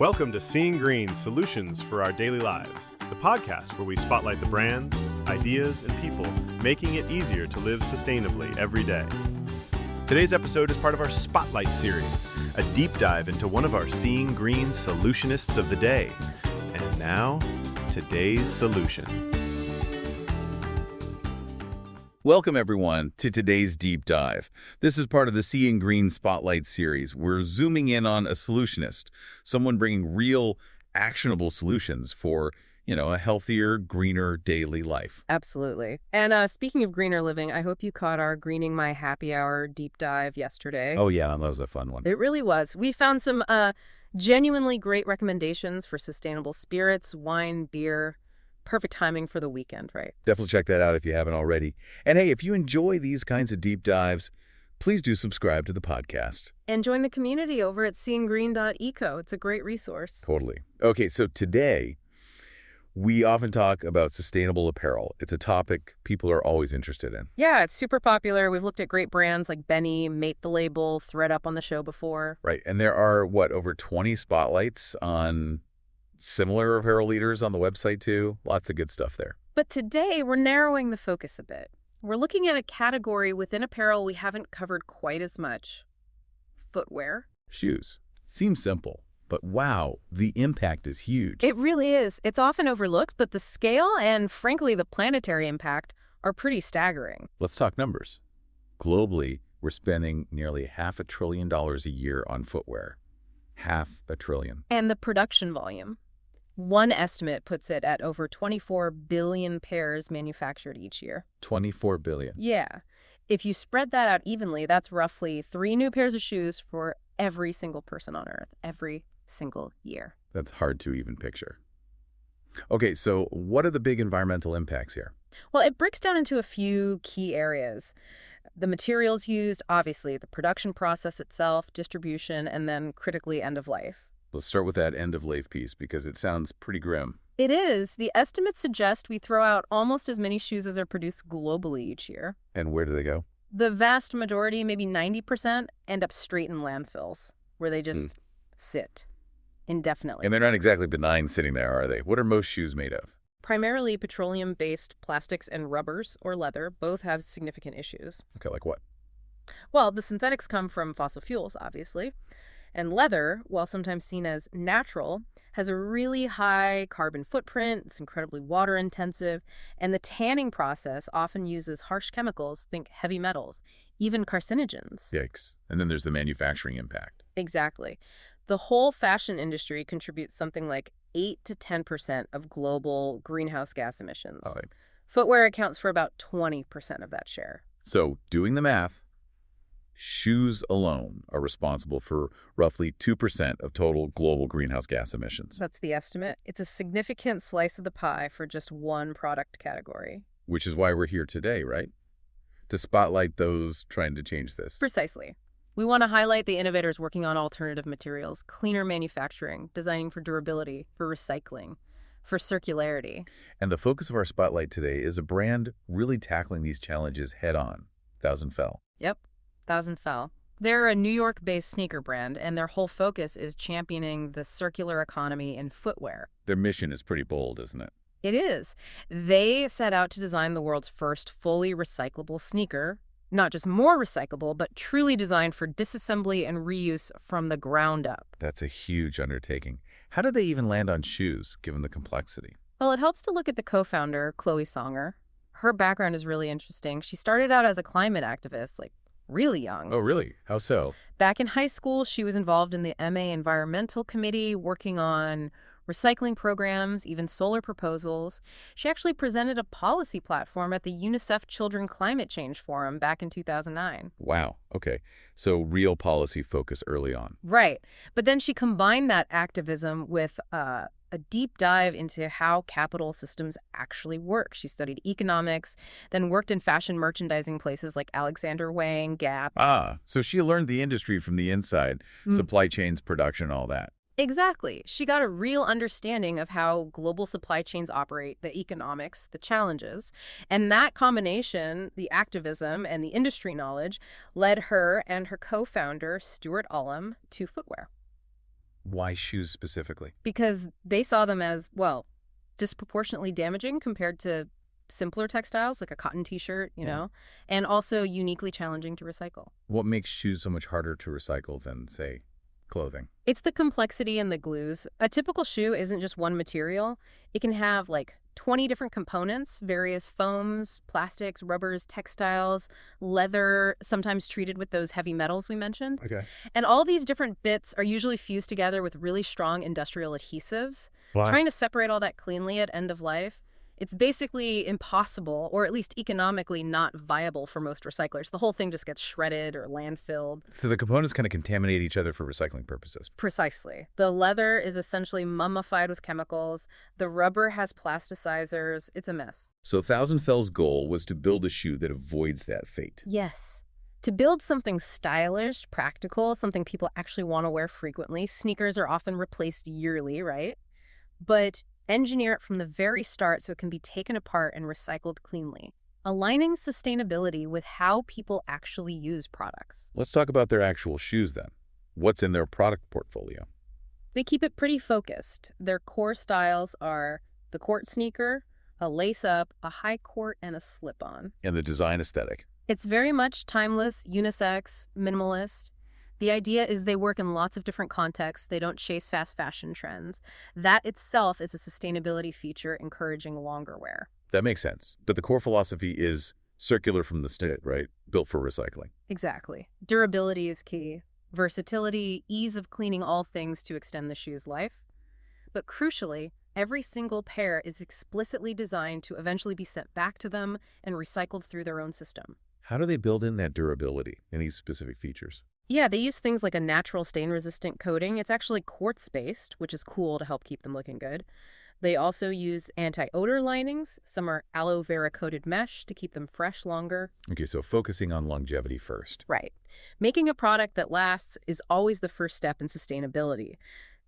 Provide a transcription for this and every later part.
Welcome to Seeing Green Solutions for Our Daily Lives, the podcast where we spotlight the brands, ideas, and people making it easier to live sustainably every day. Today's episode is part of our Spotlight series, a deep dive into one of our Seeing Green Solutionists of the day. And now, today's solution. Welcome, everyone, to today's deep dive. This is part of the Seeing Green Spotlight series. We're zooming in on a solutionist, someone bringing real, actionable solutions for, a healthier, greener daily life. Absolutely. And speaking of greener living, I hope you caught our Greening My Happy Hour deep dive yesterday. Oh, yeah, that was a fun one. It really was. We found some genuinely great recommendations for sustainable spirits, wine, beer. Perfect timing for the weekend, right? Definitely check that out if you haven't already. And hey, if you enjoy these kinds of deep dives, please do subscribe to the podcast. And join the community over at seeinggreen.eco. It's a great resource. Totally. Okay, so today, we often talk about sustainable apparel. It's a topic people are always interested in. Yeah, it's super popular. We've looked at great brands like Benny, Mate the Label, ThredUp on the show before. Right, and there are, over 20 spotlights on similar apparel leaders on the website, too. Lots of good stuff there. But today, we're narrowing the focus a bit. We're looking at a category within apparel we haven't covered quite as much. Footwear. Shoes. Seems simple, but wow, the impact is huge. It really is. It's often overlooked, but the scale and, frankly, the planetary impact are pretty staggering. Let's talk numbers. Globally, we're spending nearly $500 billion a year on footwear. $500 billion. And the production volume. One estimate puts it at over 24 billion pairs manufactured each year. 24 billion. Yeah. If you spread that out evenly, that's roughly 3 new pairs of shoes for every single person on Earth, every single year. That's hard to even picture. Okay, so what are the big environmental impacts here? Well, it breaks down into a few key areas. The materials used, obviously, the production process itself, distribution, and then critically end of life. Let's start with that end-of-life piece because it sounds pretty grim. It is. The estimates suggest we throw out almost as many shoes as are produced globally each year. And where do they go? The vast majority, maybe 90%, end up straight in landfills, where they just sit indefinitely. And they're not exactly benign sitting there, are they? What are most shoes made of? Primarily petroleum-based plastics and rubbers or leather. Both have significant issues. Okay, like what? Well, the synthetics come from fossil fuels, obviously. And leather, while sometimes seen as natural, has a really high carbon footprint. It's incredibly water intensive. And the tanning process often uses harsh chemicals, think heavy metals, even carcinogens. Yikes. And then there's the manufacturing impact. Exactly. The whole fashion industry contributes something like 8 to 10% of global greenhouse gas emissions. All right. Footwear accounts for about 20% of that share. So, doing the math, shoes alone are responsible for roughly 2% of total global greenhouse gas emissions. That's the estimate. It's a significant slice of the pie for just one product category. Which is why we're here today, right? To spotlight those trying to change this. Precisely. We want to highlight the innovators working on alternative materials, cleaner manufacturing, designing for durability, for recycling, for circularity. And the focus of our spotlight today is a brand really tackling these challenges head-on, Thousand Fell. Yep, Thousand Fell. They're a New York-based sneaker brand, and their whole focus is championing the circular economy in footwear. Their mission is pretty bold, isn't it? It is. They set out to design the world's first fully recyclable sneaker. Not just more recyclable, but truly designed for disassembly and reuse from the ground up. That's a huge undertaking. How did they even land on shoes, given the complexity? Well, it helps to look at the co-founder, Chloe Songer. Her background is really interesting. She started out as a climate activist, really young. Oh, really? How so? Back in high school, she was involved in the MA Environmental Committee, working on recycling programs, even solar proposals. She actually presented a policy platform at the UNICEF Children Climate Change Forum back in 2009. Wow. Okay. So real policy focus early on. Right. But then she combined that activism with a deep dive into how capital systems actually work. She studied economics, then worked in fashion merchandising places like Alexander Wang, Gap. So she learned the industry from the inside, supply chains, production, all that. Exactly. She got a real understanding of how global supply chains operate, the economics, the challenges. And that combination, the activism and the industry knowledge, led her and her co-founder, Stuart Ullum, to footwear. Why shoes specifically? Because they saw them as, well, disproportionately damaging compared to simpler textiles like a cotton t-shirt, and also uniquely challenging to recycle. What makes shoes so much harder to recycle than, say, clothing? It's the complexity in the glues. A typical shoe isn't just one material. It can have like 20 different components, various foams, plastics, rubbers, textiles, leather, sometimes treated with those heavy metals we mentioned. Okay. And all these different bits are usually fused together with really strong industrial adhesives. Why? Trying to separate all that cleanly at end of life, it's basically impossible, or at least economically not viable for most recyclers. The whole thing just gets shredded or landfilled. So the components kind of contaminate each other for recycling purposes. Precisely. The leather is essentially mummified with chemicals. The rubber has plasticizers. It's a mess. So Thousand Fell's goal was to build a shoe that avoids that fate. Yes. To build something stylish, practical, something people actually want to wear frequently, sneakers are often replaced yearly, right? But engineer it from the very start so it can be taken apart and recycled cleanly, aligning sustainability with how people actually use products. Let's talk about their actual shoes then. What's in their product portfolio? They keep it pretty focused. Their core styles are the court sneaker, a lace-up, a high court, and a slip-on. And the design aesthetic. It's very much timeless, unisex, minimalist. The idea is they work in lots of different contexts. They don't chase fast fashion trends. That itself is a sustainability feature encouraging longer wear. That makes sense. But the core philosophy is circular from the start, right? Built for recycling. Exactly. Durability is key. Versatility, ease of cleaning all things to extend the shoe's life. But crucially, every single pair is explicitly designed to eventually be sent back to them and recycled through their own system. How do they build in that durability? Any specific features? Yeah, they use things like a natural stain-resistant coating. It's actually quartz-based, which is cool to help keep them looking good. They also use anti-odor linings. Some are aloe vera-coated mesh to keep them fresh longer. Okay, so focusing on longevity first. Right. Making a product that lasts is always the first step in sustainability.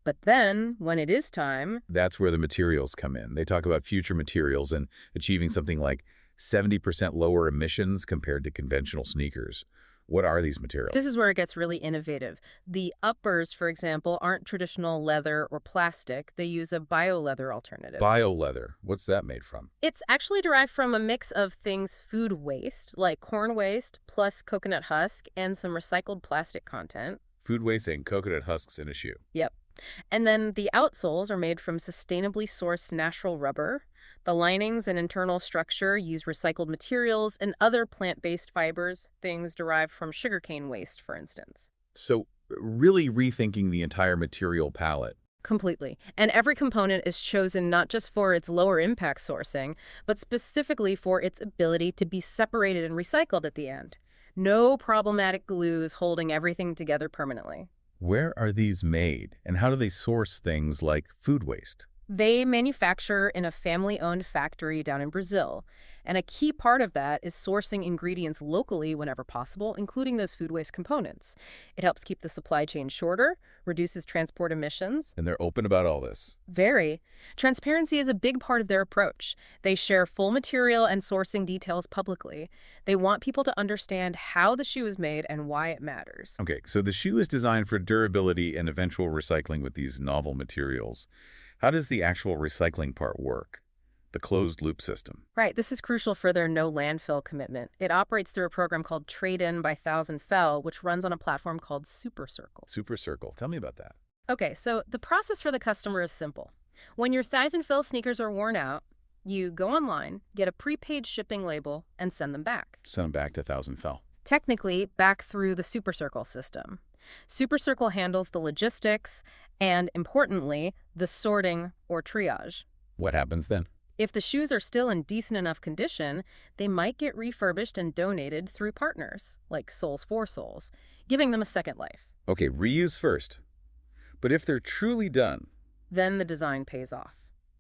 But then, when it is time... That's where the materials come in. They talk about future materials and achieving something like 70% lower emissions compared to conventional sneakers. What are these materials? This is where it gets really innovative. The uppers, for example, aren't traditional leather or plastic. They use a bio-leather alternative. Bio-leather. What's that made from? It's actually derived from a mix of things food waste, like corn waste, plus coconut husk, and some recycled plastic content. Food waste and coconut husks in a shoe. Yep. And then the outsoles are made from sustainably sourced natural rubber. The linings and internal structure use recycled materials and other plant-based fibers, things derived from sugarcane waste, for instance. So really rethinking the entire material palette. Completely. And every component is chosen not just for its lower impact sourcing, but specifically for its ability to be separated and recycled at the end. No problematic glues holding everything together permanently. Where are these made, and how do they source things like food waste? They manufacture in a family-owned factory down in Brazil, and a key part of that is sourcing ingredients locally whenever possible, including those food waste components. It helps keep the supply chain shorter, reduces transport emissions. And they're open about all this. Very. Transparency is a big part of their approach. They share full material and sourcing details publicly. They want people to understand how the shoe is made and why it matters. Okay, so the shoe is designed for durability and eventual recycling with these novel materials. How does the actual recycling part work? The closed-loop system. Right. This is crucial for their no landfill commitment. It operates through a program called Trade-In by Thousand Fell, which runs on a platform called SuperCircle. SuperCircle. Tell me about that. Okay, so the process for the customer is simple. When your Thousand Fell sneakers are worn out, you go online, get a prepaid shipping label, and send them back. Send them back to Thousand Fell. Technically, back through the SuperCircle system. SuperCircle handles the logistics and, importantly, the sorting or triage. What happens then? If the shoes are still in decent enough condition, they might get refurbished and donated through partners, like Soles for Souls, giving them a second life. Okay, reuse first. But if they're truly done, then the design pays off.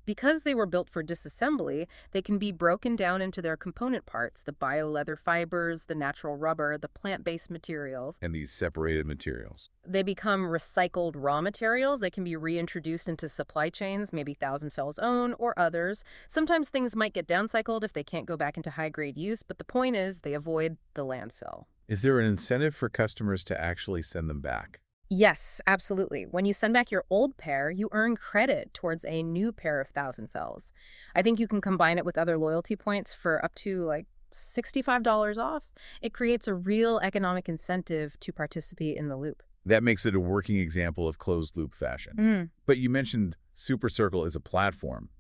Because they were built for disassembly, they can be broken down into their component parts, the bio-leather fibers, the natural rubber, the plant-based materials. and these separated materials. They become recycled raw materials. They can be reintroduced into supply chains, maybe Thousand Fell's own or others. Sometimes things might get downcycled if they can't go back into high-grade use, but the point is they avoid the landfill. Is there an incentive for customers to actually send them back? Yes, absolutely. When you send back your old pair, you earn credit towards a new pair of Thousand Fells. I think you can combine it with other loyalty points for up to like $65 off. It creates a real economic incentive to participate in the loop. That makes it a working example of closed-loop fashion. But you mentioned SuperCircle is a platform.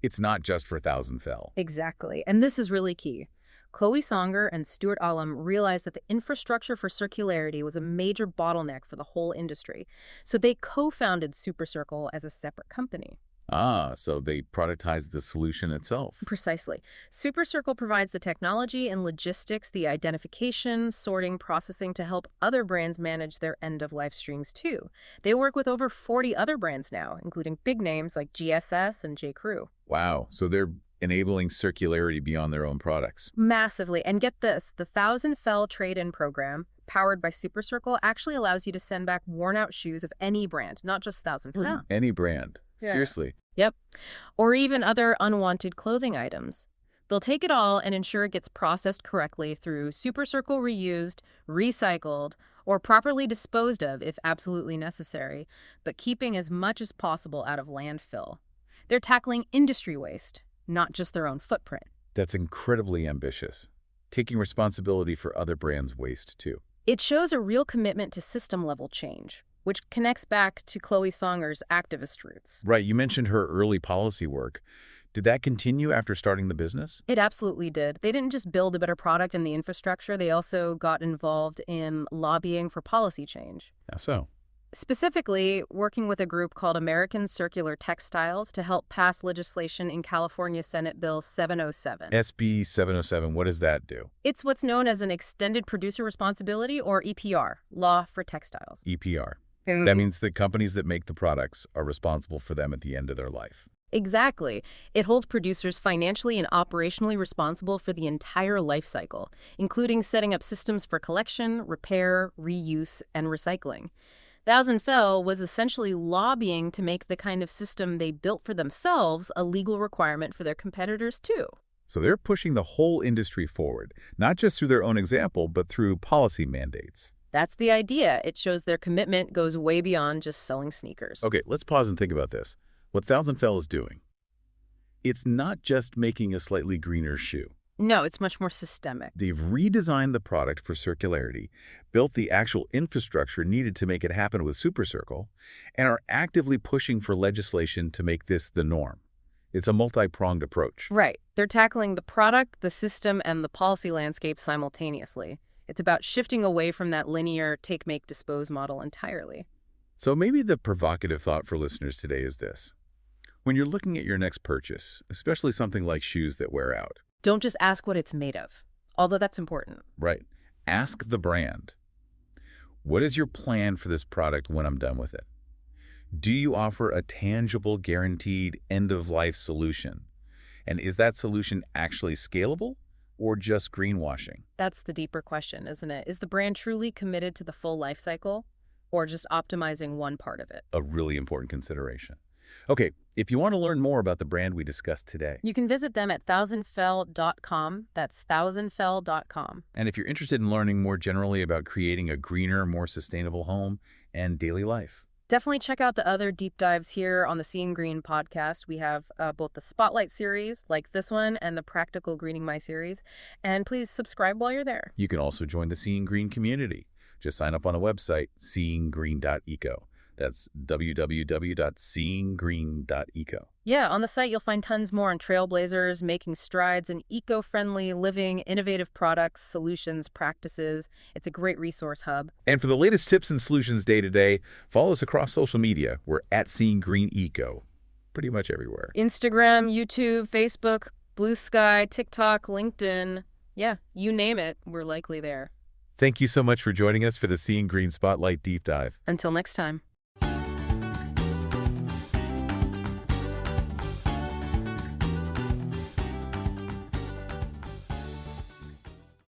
It's not just for Thousand Fell. Exactly. And this is really key. Chloe Songer and Stuart Ullum realized that the infrastructure for circularity was a major bottleneck for the whole industry. So they co-founded SuperCircle as a separate company. Ah, so they productized the solution itself. Precisely. SuperCircle provides the technology and logistics, the identification, sorting, processing to help other brands manage their end-of-life streams too. They work with over 40 other brands now, including big names like GSS and J.Crew. Wow, so they're enabling circularity beyond their own products. Massively. And get this, the Thousand Fell trade-in program, powered by SuperCircle, actually allows you to send back worn-out shoes of any brand, not just Thousand Fell. Any brand. Yeah. Seriously. Yep. Or even other unwanted clothing items. They'll take it all and ensure it gets processed correctly through SuperCircle reused, recycled, or properly disposed of if absolutely necessary, but keeping as much as possible out of landfill. They're tackling industry waste, not just their own footprint. That's incredibly ambitious. Taking responsibility for other brands' waste, too. It shows a real commitment to system-level change, which connects back to Chloe Songer's activist roots. Right, you mentioned her early policy work. Did that continue after starting the business? It absolutely did. They didn't just build a better product and the infrastructure, they also got involved in lobbying for policy change. How so? Specifically, working with a group called American Circular Textiles to help pass legislation in California Senate Bill 707. SB 707, what does that do? It's what's known as an Extended Producer Responsibility, or EPR, law for textiles. EPR. That means the companies that make the products are responsible for them at the end of their life. Exactly. It holds producers financially and operationally responsible for the entire life cycle, including setting up systems for collection, repair, reuse, and recycling. Thousand Fell was essentially lobbying to make the kind of system they built for themselves a legal requirement for their competitors, too. So they're pushing the whole industry forward, not just through their own example, but through policy mandates. That's the idea. It shows their commitment goes way beyond just selling sneakers. Okay, let's pause and think about this. What Thousand Fell is doing, it's not just making a slightly greener shoe. No, it's much more systemic. They've redesigned the product for circularity, built the actual infrastructure needed to make it happen with SuperCircle, and are actively pushing for legislation to make this the norm. It's a multi-pronged approach. Right. They're tackling the product, the system, and the policy landscape simultaneously. It's about shifting away from that linear take, make, dispose model entirely. So maybe the provocative thought for listeners today is this. When you're looking at your next purchase, especially something like shoes that wear out, Don't just ask what it's made of, although that's important. right, ask the brand. What is your plan for this product when I'm done with it? Do you offer a tangible, guaranteed end-of-life solution? And is that solution actually scalable or just greenwashing? That's the deeper question, isn't it? Is the brand truly committed to the full life cycle or just optimizing one part of it? A really important consideration. Okay, if you want to learn more about the brand we discussed today, You can visit them at thousandfell.com. That's thousandfell.com. and if you're interested in learning more generally about creating a greener, more sustainable home and daily life, Definitely check out the other deep dives here on the Seeing Green podcast. We have both the Spotlight series, like this one, and the Practical Greening My series. And please subscribe while you're there. you can also join the Seeing Green community. Just sign up on the website, seeinggreen.eco. That's www.seeinggreen.eco. Yeah, on the site you'll find tons more on trailblazers, making strides in eco-friendly living, innovative products, solutions, practices. It's a great resource hub. And for the latest tips and solutions day to day, follow us across social media. We're at Seeing Green Eco, pretty much everywhere. Instagram, YouTube, Facebook, Blue Sky, TikTok, LinkedIn. Yeah, you name it, we're likely there. Thank you so much for joining us for the Seeing Green Spotlight Deep Dive. Until next time.